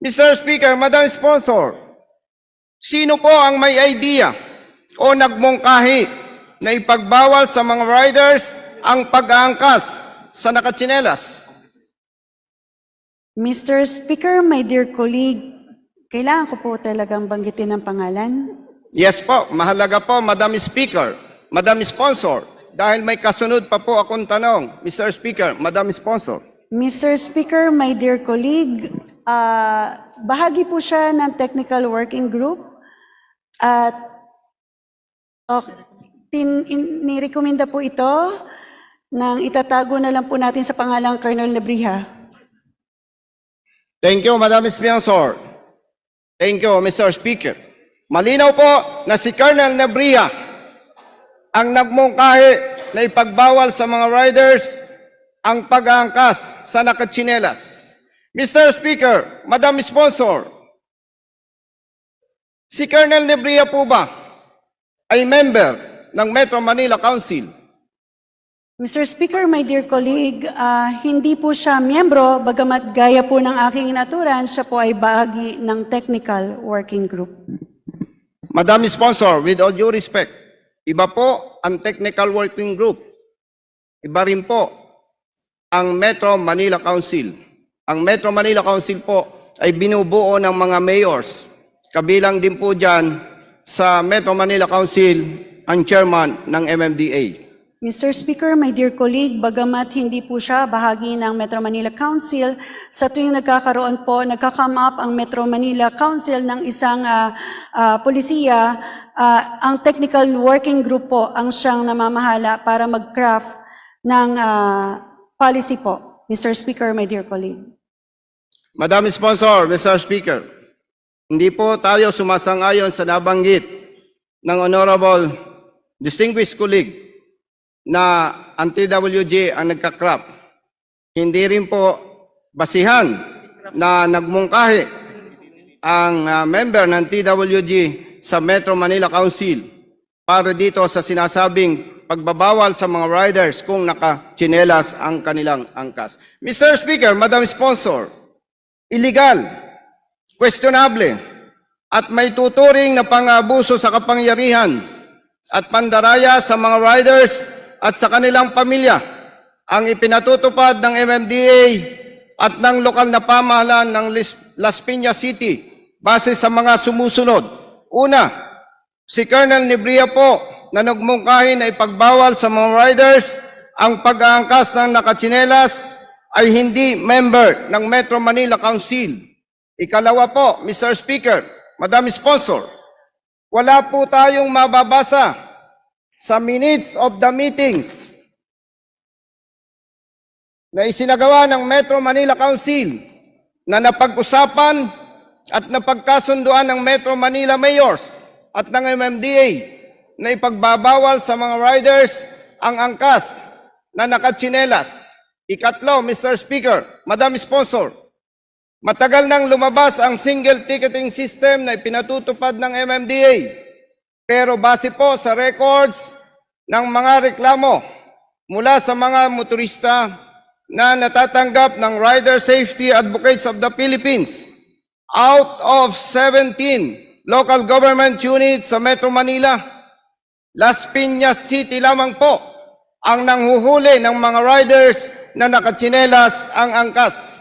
Mr. Speaker, Madam Sponsor, sino po ang may idea o nagmungkahi na ipagbawal sa mga riders ang pag-aangkas sa nakatsinelas? Mr. Speaker, my dear colleague, kailangan ko po talagang banggitin ang pangalan. Yes po, mahalaga po, Madam Speaker, Madam Sponsor, dahil may kasunod pa po akong tanong, Mr. Speaker, Madam Sponsor. Mr. Speaker, my dear colleague, bahagi po siya ng technical working group at nirekomenda po ito nang itatago na lang po natin sa pangalang Colonel Lebriha. Thank you, Madam Sponsor. Thank you, Mr. Speaker. Malinaw po na si Colonel Nebria ang nagmungkahi na ipagbawal sa mga riders ang pag-aangkas sa nakatsinelas. Mr. Speaker, Madam Sponsor, si Colonel Nebria po ba ay member ng Metro Manila Council? Mr. Speaker, my dear colleague, hindi po siya miyembro, bagamat gaya po ng aking inaturan, siya po ay bahagi ng technical working group. Madam Sponsor, with all due respect, iba po ang technical working group. Iba rin po ang Metro Manila Council. Ang Metro Manila Council po ay binubuo ng mga mayors. Kabilang din po dyan sa Metro Manila Council ang chairman ng MMDA. Mr. Speaker, my dear colleague, bagamat hindi po siya bahagi ng Metro Manila Council, sa tuwing nagka-come up ang Metro Manila Council ng isang polisiya, ang technical working group po ang siyang namamahala para mag-craft ng policy po. Mr. Speaker, my dear colleague. Madam Sponsor, Mr. Speaker, hindi po tayo sumasang-ayon sa nabanggit ng Honorable Distinguished Colleague na ang TWG ang nagka-craft. Hindi rin po basihan na nagmungkahi ang member ng TWG sa Metro Manila Council para dito sa sinasabing pagbabawal sa mga riders kung nakatsinelas ang kanilang angkas. Mr. Speaker, Madam Sponsor, illegal, questionable, at may tuturing na pang-abuso sa kapangyarihan at pandaraya sa mga riders at sa kanilang pamilya ang ipinatutupad ng MMDA at ng lokal na pamahalaan ng Las Piñas City base sa mga sumusunod. Una, si Colonel Nebria po na nagmungkahi na ipagbawal sa mga riders ang pag-aangkas ng nakatsinelas ay hindi member ng Metro Manila Council. Ikalawa po, Mr. Speaker, Madam Sponsor, wala po tayong mababasa sa minutes of the meetings na isinagawa ng Metro Manila Council na napag-usapan at napagkasunduan ng Metro Manila Mayors at ng MMDA na ipagbabawal sa mga riders ang angkas na nakatsinelas. Ikatlo, Mr. Speaker, Madam Sponsor, matagal nang lumabas ang single ticketing system na ipinatutupad ng MMDA. Pero base po sa records ng mga reklamo mula sa mga motorista na natatanggap ng Rider Safety Advocates of the Philippines, out of 17 local government units sa Metro Manila, Las Piñas City lamang po ang nanghuhuli ng mga riders na nakatsinelas ang angkas.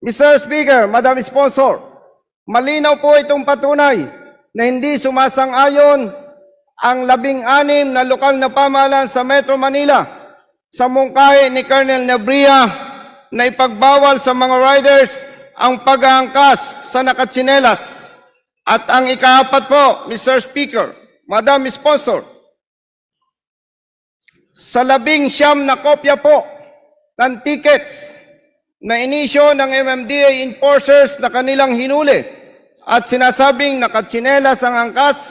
Mr. Speaker, Madam Sponsor, malinaw po itong patunay na hindi sumasang-ayon ang 16 na lokal na pamahalaan sa Metro Manila sa mungkahi ni Colonel Nebria na ipagbawal sa mga riders ang pag-aangkas sa nakatsinelas. At ang ikaapat po, Mr. Speaker, Madam Sponsor, sa 19 na kopya po ng tickets na inisyo ng MMDA enforcers na kanilang hinuli at sinasabing nakatsinelas ang angkas,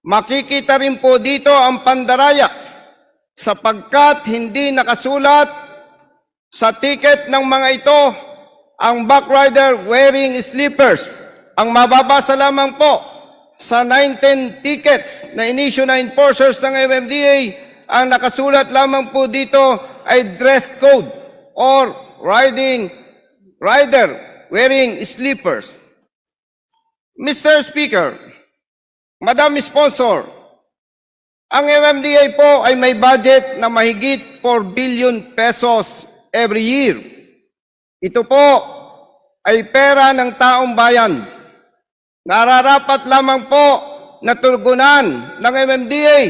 makikita rin po dito ang pandaraya sapagkat hindi nakasulat sa ticket ng mga ito ang backrider wearing slippers. Ang mababasa lamang po sa 19 tickets na inisyo na enforcers ng MMDA, ang nakasulat lamang po dito ay dress code or rider wearing slippers. Mr. Speaker, Madam Sponsor, ang MMDA po ay may budget na mahigit 4 billion pesos every year. Ito po ay pera ng taong bayan. Nararapat lamang po na tugunan ng MMDA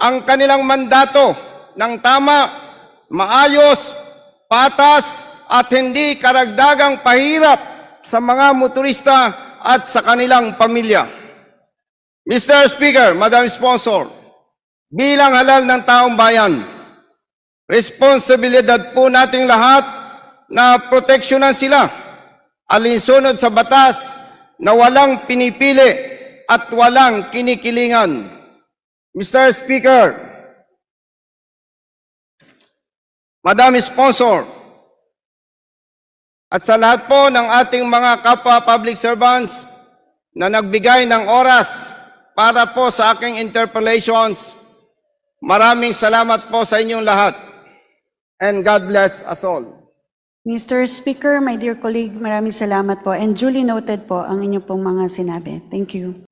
ang kanilang mandato ng tama, maayos, patas at hindi karagdagang pahirap sa mga motorista at sa kanilang pamilya. Mr. Speaker, Madam Sponsor, bilang halal ng taong bayan, responsibilidad po nating lahat na proteksyonan sila alinsunod sa batas na walang pinipili at walang kinikilingan. Mr. Speaker, Madam Sponsor, at sa lahat po ng ating mga kapwa public servants na nagbigay ng oras para po sa aking interpellations, maraming salamat po sa inyong lahat. And God bless us all. Mr. Speaker, my dear colleague, maraming salamat po and duly noted po ang inyong pong mga sinabi. Thank you.